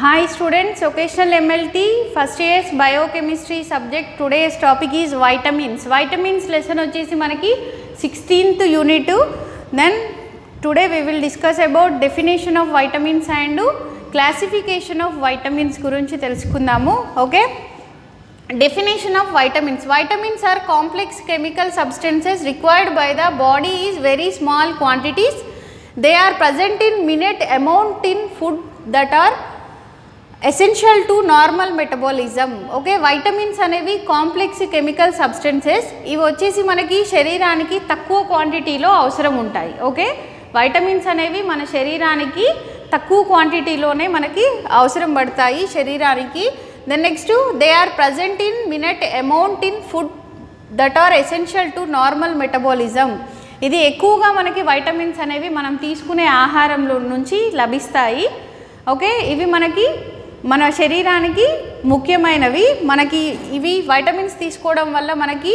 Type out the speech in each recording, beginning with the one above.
Hi students, occasional MLT first year's biochemistry subject. Today's topic is vitamins. Vitamins lesson వచ్చేసి మనకి 16th unit. Then today we will discuss about definition of vitamins and classification of vitamins గురించి తెలుసుకుందాము. Okay, definition of vitamins. Vitamins are complex chemical substances required by the body is very small quantities. They are present in minute amount in food that are essential to normal metabolism. Okay, vitamins అనేవి complex chemical substances. ఇవి వచ్చేసి మనకి శరీరానికి తక్కువ క్వాంటిటీలో అవసరం ఉంటాయి. Okay, vitamins అనేవి మన శరీరానికి తక్కువ క్వాంటిటీలోనే మనకి అవసరం పడతాయి శరీరానికి. Then next, they are present in minute amount in food that are essential to normal metabolism. ఇది ఎక్కువగా మనకి వైటమిన్స్ అనేవి మనం తీసుకునే ఆహారంలో నుంచి లభిస్తాయి. ఓకే, ఇవి మనకి మన శరీరానికి ముఖ్యమైనవి. మనకి ఇవి వైటమిన్స్ తీసుకోవడం వల్ల మనకి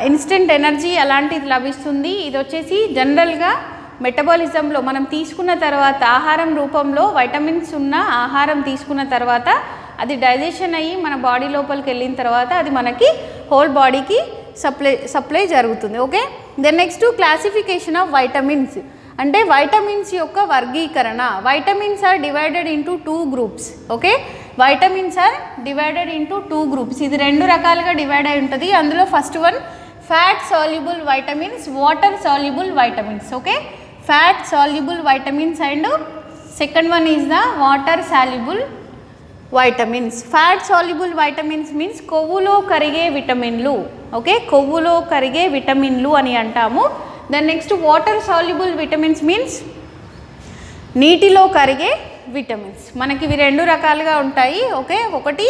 ఇన్స్టెంట్ ఎనర్జీ అలాంటిది లభిస్తుంది. ఇది వచ్చేసి జనరల్గా మెటబాలిజంలో మనం తీసుకున్న తర్వాత ఆహారం రూపంలో వైటమిన్స్ ఉన్న ఆహారం తీసుకున్న తర్వాత అది డైజెషన్ అయ్యి మన బాడీ లోపలికి వెళ్ళిన తర్వాత అది మనకి హోల్ బాడీకి సప్లై జరుగుతుంది. Okay, then next classification of vitamins అంటే వైటమిన్స్ యొక్క వర్గీకరణ. Vitamins are divided into 2 groups. Okay, vitamins are divided into 2 groups. ఇది 2 రకాలుగా డివైడ్ అయి ఉంటుంది. అందులో first one fat soluble vitamins, water soluble vitamins. Okay, fat soluble vitamins and second one is the water soluble vitamins. Fat soluble vitamins means కొవ్వులో కరిగే విటమిన్లు. Okay, కొవ్వులో కరిగే విటమిన్లు అని అంటాము. Then next water soluble vitamins means నీటిలో కరిగే విటమిన్స్. మనకి ఇవి 2 రకాలుగా ఉంటాయి. ఓకే, ఒకటి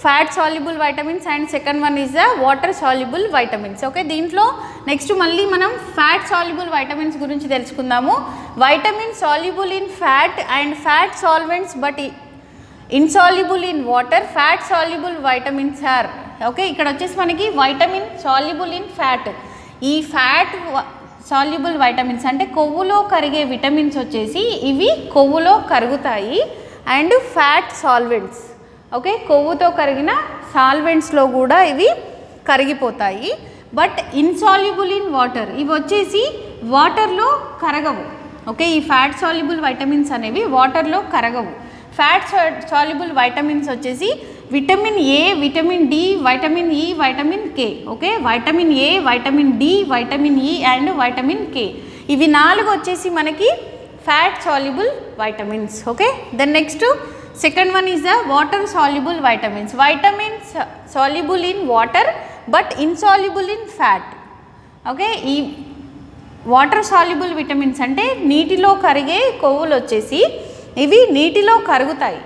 fat soluble vitamins and second one is the water soluble vitamins. Okay, దీంట్లో నెక్స్ట్ మళ్ళీ మనం ఫ్యాట్ సాల్యుబుల్ వైటమిన్స్ గురించి తెలుసుకుందాము. Vitamin soluble in fat and fat solvents but insoluble in water. Fat soluble vitamins are. Okay, ఇక్కడ వచ్చేసి మనకి vitamin soluble in fat. ఈ fat soluble vitamins అంటే కొవ్వులో కరిగే విటమిన్స్ వచ్చేసి ఇవి కొవ్వులో కరుగుతాయి. అండ్ ఫ్యాట్ సాల్వెంట్స్, ఓకే, కొవ్వుతో కరిగిన సాల్వెంట్స్లో కూడా ఇవి కరిగిపోతాయి. బట్ ఇన్సాల్యుబుల్ ఇన్ వాటర్, ఇవి వచ్చేసి వాటర్లో కరగవు. ఓకే, ఈ ఫ్యాట్ సాల్యుబుల్ వైటమిన్స్ అనేవి వాటర్లో కరగవు. ఫ్యాట్ సాల్యుబుల్ వైటమిన్స్ వచ్చేసి vitamin A, vitamin D, vitamin E, vitamin K. Okay, vitamin A, vitamin D, vitamin E and vitamin K. ఇవి 4 వచ్చేసి మనకి fat soluble vitamins. Okay, then next second one is the water soluble vitamins. Vitamins soluble in water but insoluble in fat. Okay, ఈ water soluble vitamins అంటే నీటిలో కరిగే కొవ్వులు వచ్చేసి ఇవి నీటిలో కరుగుతాయి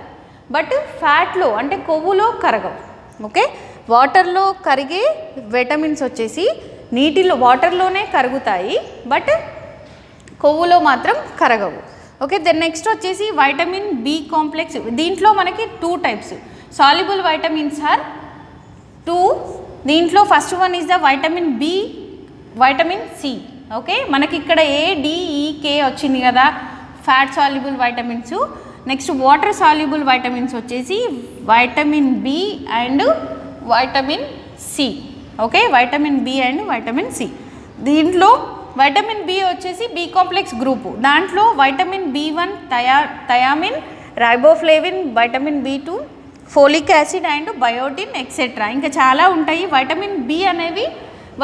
బట్ ఫ్యాట్లో అంటే కొవ్వులో కరగవు. ఓకే, వాటర్లో కరిగే విటమిన్స్ వచ్చేసి నీటిలో వాటర్లోనే కరుగుతాయి బట్ కొవ్వులో మాత్రం కరగవు. ఓకే, దెన్ నెక్స్ట్ వచ్చేసి వైటమిన్ బి కాంప్లెక్స్. దీంట్లో మనకి 2 టైప్స్ సాల్యుబుల్ వైటమిన్స్ ఆర్ 2. దీంట్లో first one is the vitamin B, vitamin C. Okay, మనకి ఇక్కడ ADEK వచ్చింది కదా fat soluble vitamins. Next water soluble vitamins వచ్చేసి vitamin B and vitamin C. Okay, vitamin B and vitamin C. దీంట్లో vitamin B వచ్చేసి B complex group. దాంట్లో vitamin B1 thiamine, riboflavin, vitamin B2 folic acid and biotin etcetera. ఇంకా చాలా ఉంటాయి. Vitamin B అనేవి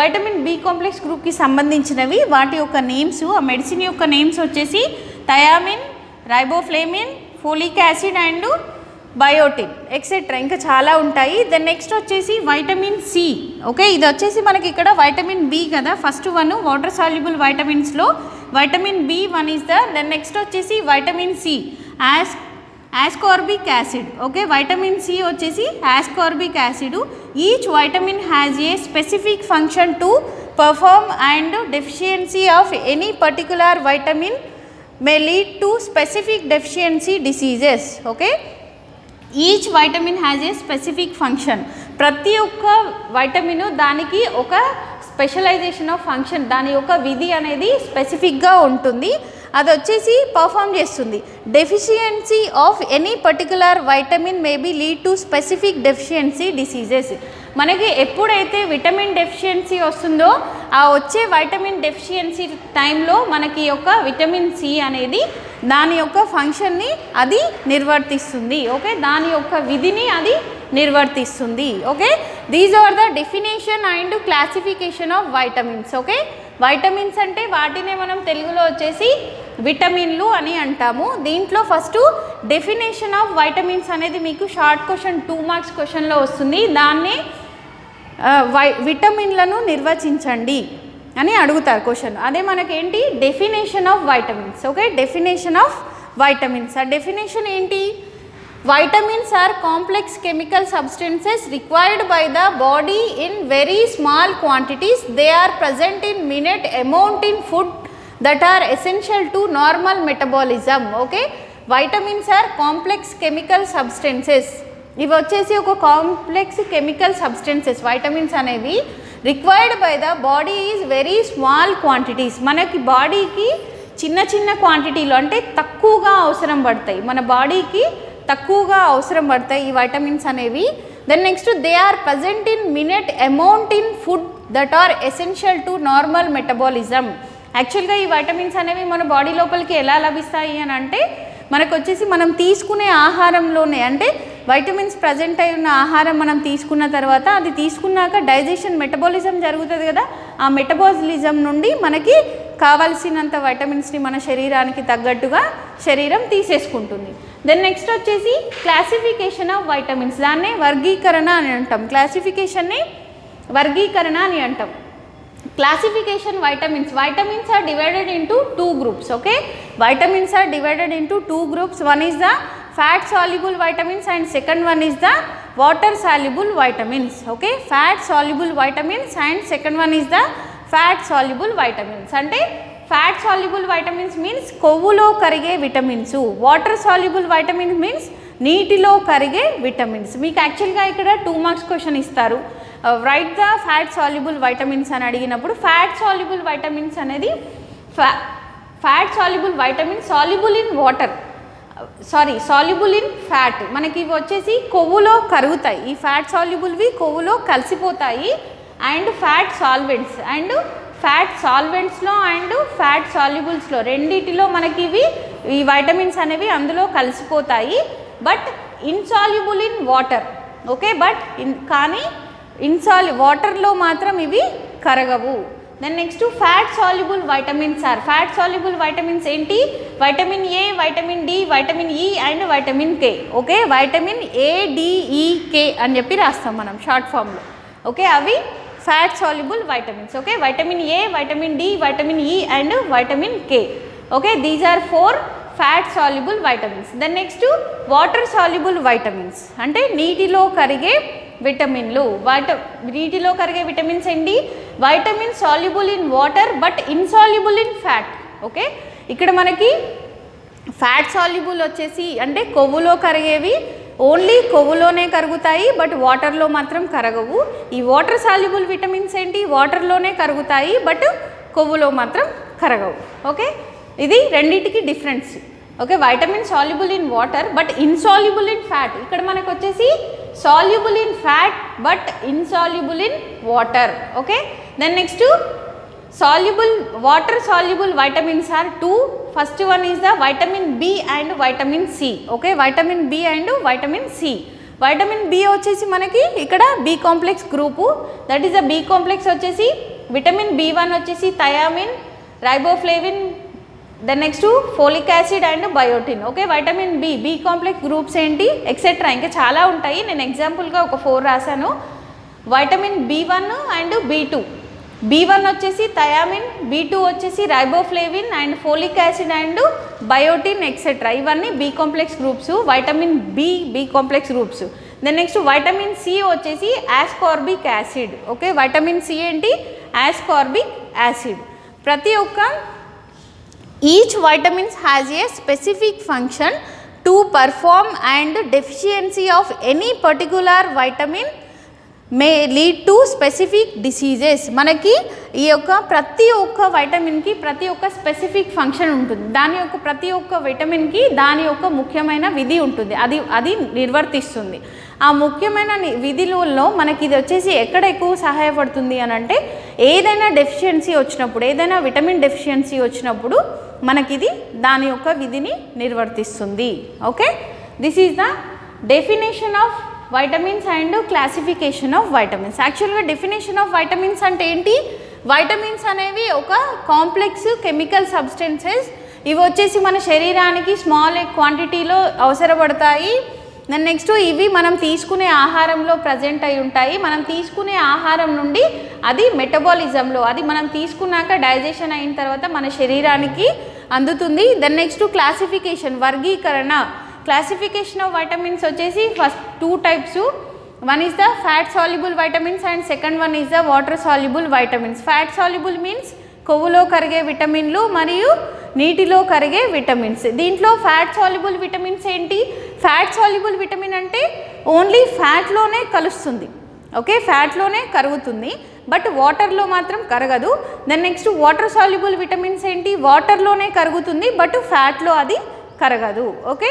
vitamin B complex గ్రూప్కి సంబంధించినవి. వాటి యొక్క నేమ్స్, ఆ మెడిసిన్ యొక్క నేమ్స్ వచ్చేసి thiamine, riboflavin, folic acid and biotin etcetera. ఇంకా చాలా ఉంటాయి. దెన్ నెక్స్ట్ వచ్చేసి వైటమిన్ సి. ఓకే, ఇది వచ్చేసి మనకి ఇక్కడ వైటమిన్ బి కదా ఫస్ట్ వన్ వాటర్ సాల్యుబుల్ వైటమిన్స్లో vitamin B1 is the. Then next వచ్చేసి vitamin C ascorbic acid. Okay, vitamin C వచ్చేసి ascorbic acid. Each vitamin has a specific function to perform and deficiency of any particular vitamin may lead to specific deficiency diseases. Okay, each vitamin has a specific function. ప్రతి ఒక్క vitamin దానికి ఒక specialisation of function, దాని యొక్క విధి అనేది స్పెసిఫిక్గా ఉంటుంది. అది వచ్చేసి పర్ఫామ్ చేస్తుంది. Deficiency of any particular vitamin may be lead to specific deficiency diseases. మనకి ఎప్పుడైతే విటమిన్ డెఫిషియన్సీ వస్తుందో ఆ వచ్చే వైటమిన్ డెఫిషియన్సీ టైంలో మనకి యొక్క విటమిన్ సి అనేది దాని యొక్క ఫంక్షన్ని అది నిర్వర్తిస్తుంది. ఓకే, దాని యొక్క విధిని అది నిర్వర్తిస్తుంది. Okay, these are the definition and classification of vitamins. Okay, vitamins అంటే వాటినే మనం తెలుగులో వచ్చేసి విటమిన్లు అని అంటాము. దీంట్లో ఫస్ట్ డెఫినేషన్ ఆఫ్ వైటమిన్స్ అనేది మీకు షార్ట్ క్వశ్చన్ 2 మార్క్స్ క్వశ్చన్లో వస్తుంది. దాన్నే విటమిన్లను నిర్వచించండి అని అడుగుతారు క్వశ్చన్. అదే మనకేంటి definition of vitamins. Okay, definition of vitamins. ఆ డెఫినేషన్ ఏంటి? Vitamins are complex chemical substances required by the body in very small quantities. They are present in minute amount in food that are essential to normal metabolism. Okay, vitamins are complex chemical substances. ఇవి వచ్చేసి ఒక complex chemical substances. Vitamins అనేవి required by the body is very small quantities. మనకి బాడీకి చిన్న చిన్న క్వాంటిటీలో అంటే తక్కువగా అవసరం పడతాయి, మన బాడీకి తక్కువగా అవసరం పడతాయి ఈ వైటమిన్స్ అనేవి. Then next they are present in minute amount in food that are essential to normal metabolism. యాక్చువల్గా ఈ వైటమిన్స్ అనేవి మన బాడీ లోపలికి ఎలా లభిస్తాయి అని అంటే మనకు వచ్చేసి మనం తీసుకునే ఆహారంలోనే, అంటే వైటమిన్స్ ప్రజెంట్ అయి ఉన్న ఆహారం మనం తీసుకున్న తర్వాత అది తీసుకున్నాక డైజెషన్ మెటబాలిజం జరుగుతుంది కదా, ఆ మెటబాలిజం నుండి మనకి కావాల్సినంత వైటమిన్స్ని మన శరీరానికి తగ్గట్టుగా శరీరం తీసేసుకుంటుంది. దెన్ నెక్స్ట్ వచ్చేసి క్లాసిఫికేషన్ ఆఫ్ వైటమిన్స్. దాన్నే వర్గీకరణ అని అంటాం. క్లాసిఫికేషన్ని వర్గీకరణ అని అంటాం. Classification vitamins. Vitamins are divided into 2 groups. Okay, vitamins are divided into 2 groups. One is the fat soluble vitamins and second one is the water soluble vitamins. Okay, fat soluble vitamins and second one is the fat soluble vitamins. Ante fat soluble vitamins means కొవ్వులో కరిగే vitamins. Water soluble vitamins means నీటిలో కరిగే vitamins. మీకు యాక్చువల్గా ఇక్కడ 2 marks question ఇస్తారు, right the fat soluble vitamins అని అడిగినప్పుడు fat soluble vitamins అనేది fat soluble vitamin soluble in water, soluble in fat. మనకి ఇవి వచ్చేసి కొవ్వులో కరుగుతాయి. ఈ ఫ్యాట్ సాల్యుబుల్వి కొవ్వులో కలిసిపోతాయి. And fat solvents and fat సాల్వెంట్స్లో అండ్ ఫ్యాట్ సాల్యుబుల్స్లో రెండిటిలో మనకి ఈ వైటమిన్స్ అనేవి అందులో కలిసిపోతాయి. But insoluble in water. Okay, but కానీ వాటర్లో మాత్రం ఇవి కరగవు. Then next fat soluble vitamins are. Fat soluble vitamins ఏంటి? Vitamin A, vitamin D, vitamin E and vitamin K. Okay, vitamin A D E K అని చెప్పి రాస్తాం మనం షార్ట్ ఫామ్లో. ఓకే, అవి fat soluble vitamins. Okay, vitamin A, vitamin D, vitamin E and vitamin K. Okay, these are 4 fat soluble vitamins. Then next water soluble vitamins అంటే నీటిలో కరిగే విటమిన్లు. నీటిలో కరిగే విటమిన్స్ ఏంటి? Vitamin soluble in water but insoluble in fat. Okay, ఇక్కడ మనకి fat soluble వచ్చేసి అంటే కొవ్వులో కరిగేవి ఓన్లీ కొవ్వులోనే కరుగుతాయి, బట్ వాటర్లో మాత్రం కరగవు. ఈ వాటర్ సాల్యుబుల్ విటమిన్స్ ఏంటి? వాటర్లోనే కరుగుతాయి బట్ కొవ్వులో మాత్రం కరగవు. ఓకే, ఇది రెండింటికి difference. Okay, vitamin soluble in water but insoluble in fat. ఇక్కడ మనకు వచ్చేసి soluble in fat but insoluble in water. Okay, then next water soluble vitamins are 2. First one is the vitamin B and vitamin C. Okay, vitamin B and vitamin C. Vitamin B వచ్చేసి మనకి ఇక్కడ B complex group, that is the B complex వచ్చేసి vitamin B one వచ్చేసి thiamine, riboflavin, then next folic acid and biotin. Okay, vitamin B complex groups ఏంటి etcetera ఇంకా చాలా ఉంటాయి. నేను ఎగ్జాంపుల్గా ఒక 4 రాశాను. Vitamin బి1 and బి2. బి1 వచ్చేసి థయామిన్, బి2 వచ్చేసి riboflavin and folic acid and biotin etcetera. ఇవన్నీ B complex groups, vitamin B complex groups. Then next vitamin C వచ్చేసి ascorbic acid. Okay, vitamin C ఏంటి? Ascorbic acid. ప్రతి ఒక్క each vitamins has a specific function to perform and deficiency of any particular vitamin May lead to specific diseases. మనకి ఈ యొక్క ప్రతి ఒక్క వైటమిన్కి ప్రతి ఒక్క స్పెసిఫిక్ ఫంక్షన్ ఉంటుంది. దాని యొక్క ప్రతి ఒక్క విటమిన్కి దాని యొక్క ముఖ్యమైన విధి ఉంటుంది, అది నిర్వర్తిస్తుంది. ఆ ముఖ్యమైన విధులలో మనకి ఇది వచ్చేసి ఎక్కడ ఎక్కువ సహాయపడుతుంది అని అంటే, ఏదైనా డెఫిషియన్సీ వచ్చినప్పుడు, ఏదైనా విటమిన్ డెఫిషియన్సీ వచ్చినప్పుడు మనకిది దాని యొక్క విధిని నిర్వర్తిస్తుంది. Okay, this is the definition of vitamins and classification of vitamins. యాక్చువల్గా డెఫినేషన్ ఆఫ్ వైటమిన్స్ అంటే ఏంటి? వైటమిన్స్ అనేవి ఒక కాంప్లెక్స్ కెమికల్ సబ్స్టెన్సెస్. ఇవి వచ్చేసి మన శరీరానికి స్మాల్ క్వాంటిటీలో అవసరపడతాయి. దెన్ నెక్స్ట్ ఇవి మనం తీసుకునే ఆహారంలో ప్రజెంట్ అయి ఉంటాయి. మనం తీసుకునే ఆహారం నుండి అది మెటబాలిజంలో, అది మనం తీసుకున్నాక డైజెషన్ అయిన తర్వాత మన శరీరానికి అందుతుంది. దెన్ నెక్స్ట్ క్లాసిఫికేషన్, వర్గీకరణ. క్లాసిఫికేషన్ ఆఫ్ వైటమిన్స్ వచ్చేసి first 2 types. One is the fat soluble vitamins and second one is the water soluble vitamins. Fat soluble means కొవ్వులో కరిగే విటమిన్లు మరియు నీటిలో కరిగే విటమిన్స్. దీంట్లో ఫ్యాట్ సాల్యుబుల్ విటమిన్స్ ఏంటి? ఫ్యాట్ సాల్యుబుల్ విటమిన్ అంటే ఓన్లీ ఫ్యాట్లోనే కలుస్తుంది. ఓకే, ఫ్యాట్లోనే కరుగుతుంది, బట్ వాటర్లో మాత్రం కరగదు. Then next water soluble vitamins ఏంటి? వాటర్లోనే కరుగుతుంది, బట్ ఫ్యాట్లో అది కరగదు. Okay,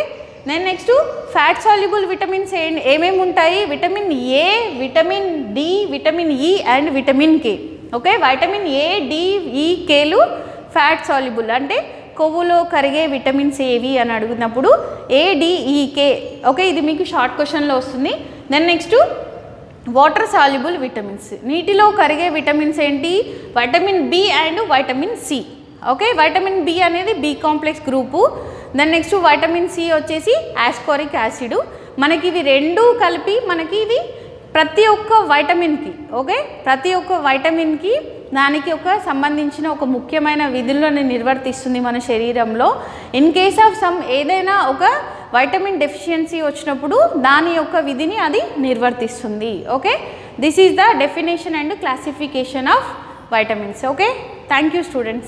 then next fat soluble vitamins ఏమేమి ఉంటాయి? Vitamin A, vitamin D, vitamin E and vitamin K. Okay, vitamin A, D, E, కేలు ఫ్యాట్ సాల్యుబుల్. అంటే కొవ్వులో కరిగే విటమిన్స్ ఏవి అని అడిగినప్పుడు ఏ, డి, ఈ, కే. ఓకే, ఇది మీకు షార్ట్ క్వశ్చన్లో వస్తుంది. Then next water soluble vitamins. నీటిలో కరిగే విటమిన్స్ ఏంటి? Vitamin B and vitamin C. Okay, vitamin B అనేది B complex group. Then next vitamin C వచ్చేసి ఆస్కారిక్ యాసిడ్. మనకి ఇవి రెండు కలిపి మనకి ఇది ప్రతి ఒక్క వైటమిన్కి, ఓకే, ప్రతి ఒక్క వైటమిన్కి దానికి ఒక సంబంధించిన ఒక ముఖ్యమైన విధులను నిర్వర్తిస్తుంది మన శరీరంలో. ఇన్ కేస్ ఆఫ్ సమ్ ఏదైనా ఒక వైటమిన్ డెఫిషియన్సీ వచ్చినప్పుడు దాని యొక్క విధిని అది నిర్వర్తిస్తుంది. Okay, this is the definition and classification of vitamins. Okay, thank you students.